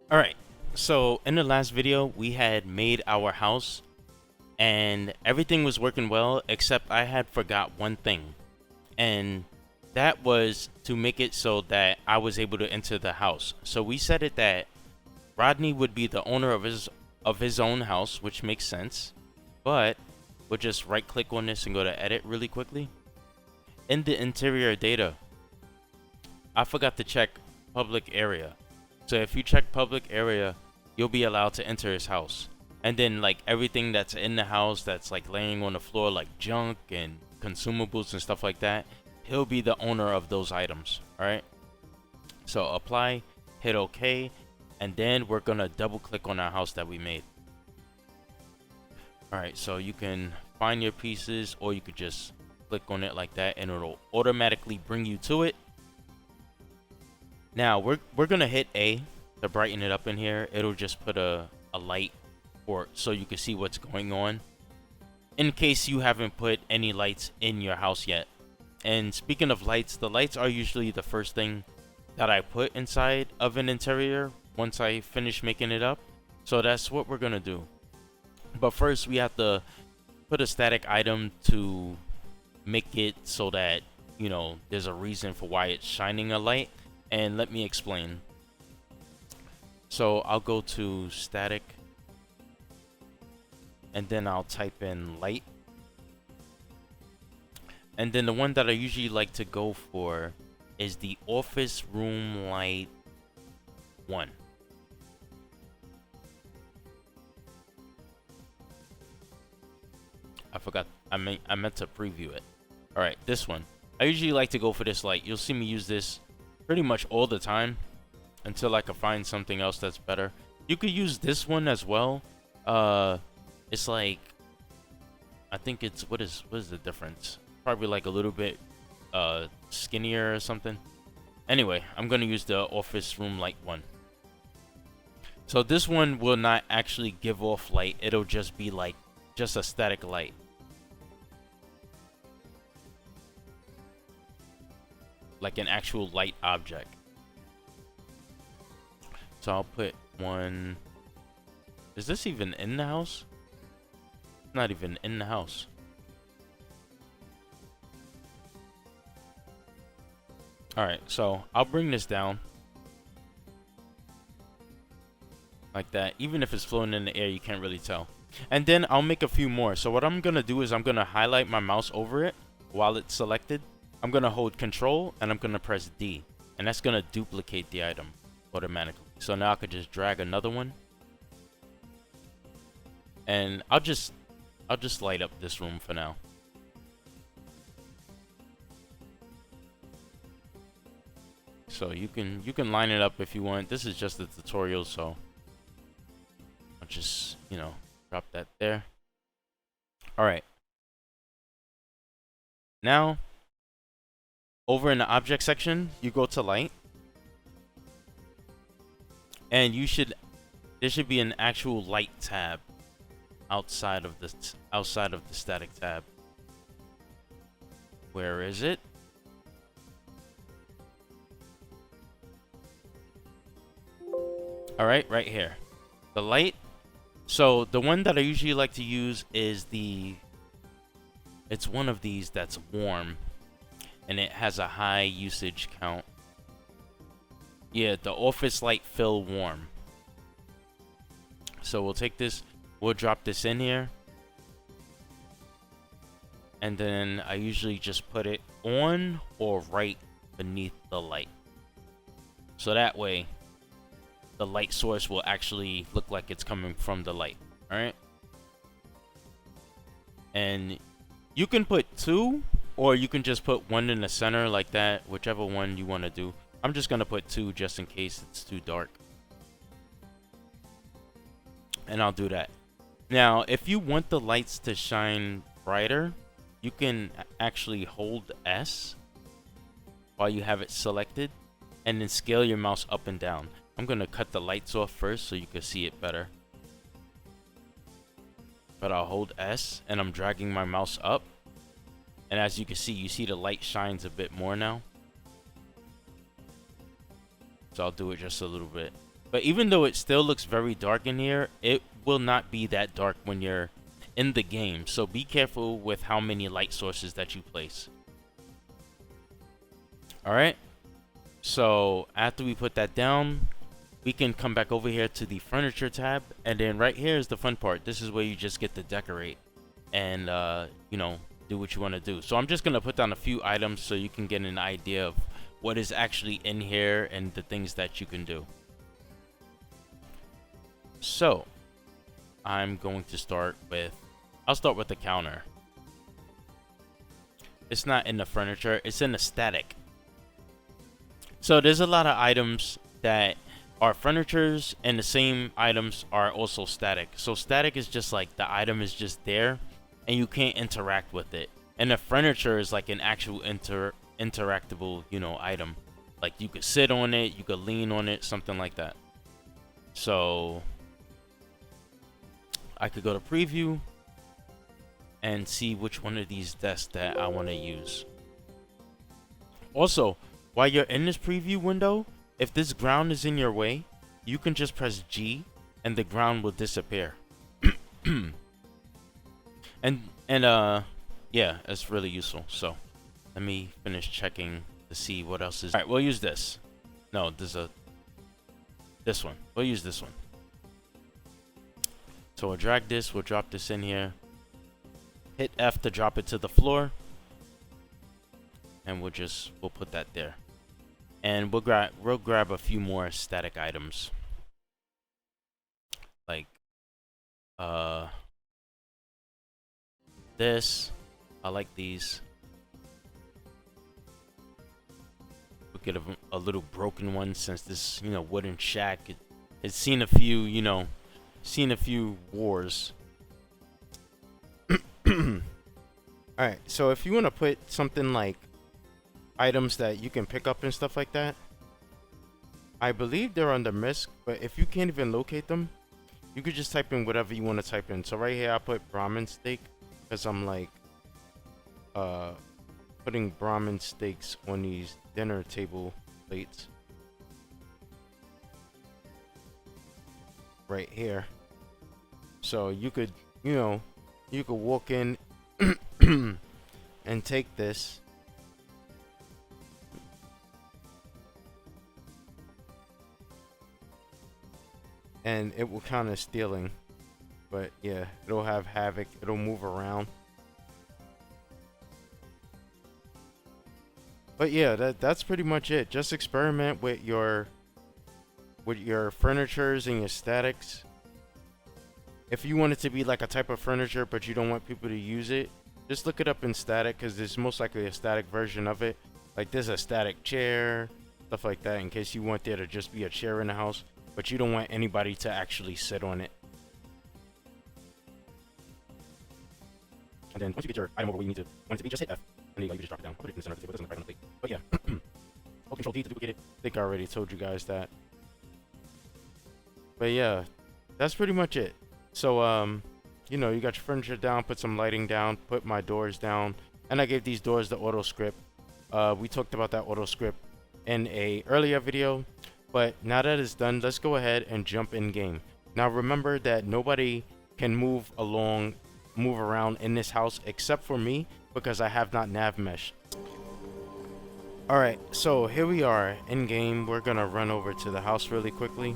All right. So in the last video, we had made our house and everything was working well, except I had forgot one thing. And that was to make it so that I was able to enter the house. So we set it that Rodney would be the owner of his own house, which makes sense. But we'll just right click on this and go to edit really quickly. In the interior data, I forgot to check public area. So if you check public area, you'll be allowed to enter his house. And then like everything that's in the house that's like laying on the floor, like junk and consumables and stuff like that, he'll be the owner of those items. All right. So apply, hit OK, and then we're gonna double click on our house that we made. All right. So you can find your pieces, or you could just click on it like that, and it'll automatically bring you to it. Now we're gonna hit A to brighten it up in here. It'll just put a light for so you can see what's going on, in case you haven't put any lights in your house yet. And speaking of lights, the lights are usually the first thing that I put inside of an interior once I finish making it up. So that's what we're gonna do. But first we have to put a static item to make it so that, you know, there's a reason for why it's shining a light. And let me explain. So I'll go to static, and then I'll type in light. And then the one that I usually like to go for is the office room light 1. I forgot, I meant to preview it. All right, this one. I usually like to go for this light. You'll see me use this pretty much all the time until I can find something else that's better. You could use this one as well. It's like, I think it's, what is the difference? Probably like a little bit skinnier or something. Anyway, I'm gonna use the office room light 1. So this one will not actually give off light. It'll just be like just a static light. Like an actual light object. So I'll put one. Is this even in the house? Not even in the house. Alright, so I'll bring this down. Like that. Even if it's floating in the air, you can't really tell. And then I'll make a few more. So what I'm going to do is I'm going to highlight my mouse over it while it's selected. I'm going to hold Control and I'm going to press D. And that's going to duplicate the item automatically. So now I could just drag another one. And I'll just light up this room for now. So you can line it up if you want. This is just a tutorial, so I'll just, you know, drop that there. All right. Now, over in the object section, you go to light. And there should be an actual light tab outside of the static tab. Where is it? All right, right here. The light. So the one that I usually like to use is it's one of these that's warm and it has a high usage count. Yeah, the office light fill warm. So we'll take this, we'll drop this in here. And then I usually just put it on or right beneath the light. So that way, the light source will actually look like it's coming from the light. Alright? And you can put 2, or you can just put 1 in the center like that, whichever one you want to do. I'm just going to put 2 just in case it's too dark. And I'll do that. Now, if you want the lights to shine brighter, you can actually hold S while you have it selected and then scale your mouse up and down. I'm going to cut the lights off first so you can see it better. But I'll hold S and I'm dragging my mouse up. And as you can see, you see the light shines a bit more now. So I'll do it just a little bit. But even though it still looks very dark in here, it will not be that dark when you're in the game. So be careful with how many light sources that you place. Alright, so after we put that down, we can come back over here to the furniture tab, and then right here is the fun part. This is where you just get to decorate and you know, do what you want to do. So I'm just gonna put down a few items so you can get an idea of what is actually in here and the things that you can do. So I'm going to start with, I'll start with the counter. It's not in the furniture, it's in the static. So there's a lot of items that are furnitures, and the same items are also static. So static is just like the item is just there and you can't interact with it. And the furniture is like an actual interactable, you know, item. Like you could sit on it, you could lean on it, something like that. So I could go to preview and see which one of these desks that I want to use. Also, while you're in this preview window, if this ground is in your way, you can just press G and the ground will disappear. Yeah, it's really useful. So let me finish checking to see what else is. All right, we'll use this. No, this one. We'll use this one. So we'll drag this, we'll drop this in here. Hit F to drop it to the floor. And we'll put that there. And we'll grab a few more static items. Like this. I like these. We'll get a little broken one, since this, you know, wooden shack, it's seen a few, you know, wars. Alright, so if you want to put something like items that you can pick up and stuff like that, I believe they're under MISC, but if you can't even locate them, you could just type in whatever you want to type in. So right here I put Brahmin steak, because I'm like putting Brahmin steaks on these dinner table plates right here. So you could, you know, you could walk in and take this and it will count as stealing. But yeah, it'll have havoc, it'll move around. But yeah, that's pretty much it. Just experiment with your furnitures and your statics. If you want it to be like a type of furniture but you don't want people to use it, just look it up in static, because there's most likely a static version of it. Like there's a static chair, stuff like that, in case you want there to just be a chair in the house, but you don't want anybody to actually sit on it. And then once you get your item over where you need to want it to be, just hit F, and then you just drop it down. I'll put it in the center of the table, it doesn't right on the plate. But yeah, hold Control D to duplicate it. I think I already told you guys that. But yeah, that's pretty much it. So you know, you got your furniture down, put some lighting down, put my doors down, and I gave these doors the auto script. We talked about that auto script in a earlier video, but now that it's done, let's go ahead and jump in game. Now remember that nobody can move around in this house except for me, because I have not nav meshed. Alright, so here we are in game. We're gonna run over to the house really quickly.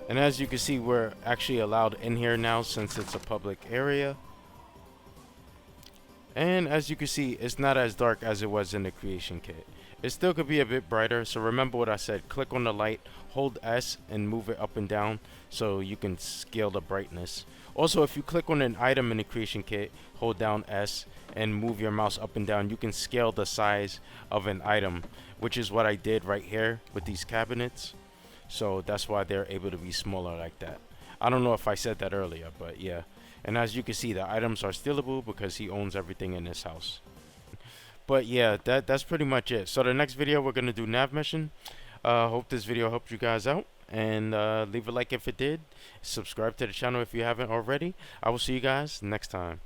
And as you can see, we're actually allowed in here now since it's a public area. And as you can see, it's not as dark as it was in the creation kit. It still could be a bit brighter, so remember what I said. Click on the light, hold S, and move it up and down so you can scale the brightness. Also, if you click on an item in the creation kit, hold down S, and move your mouse up and down, you can scale the size of an item, which is what I did right here with these cabinets. So that's why they're able to be smaller like that. I don't know if I said that earlier, but yeah. And as you can see, the items are stealable because he owns everything in this house. But yeah, that's pretty much it. So the next video, we're going to do nav mission. Hope this video helped you guys out. And leave a like if it did. Subscribe to the channel if you haven't already. I will see you guys next time.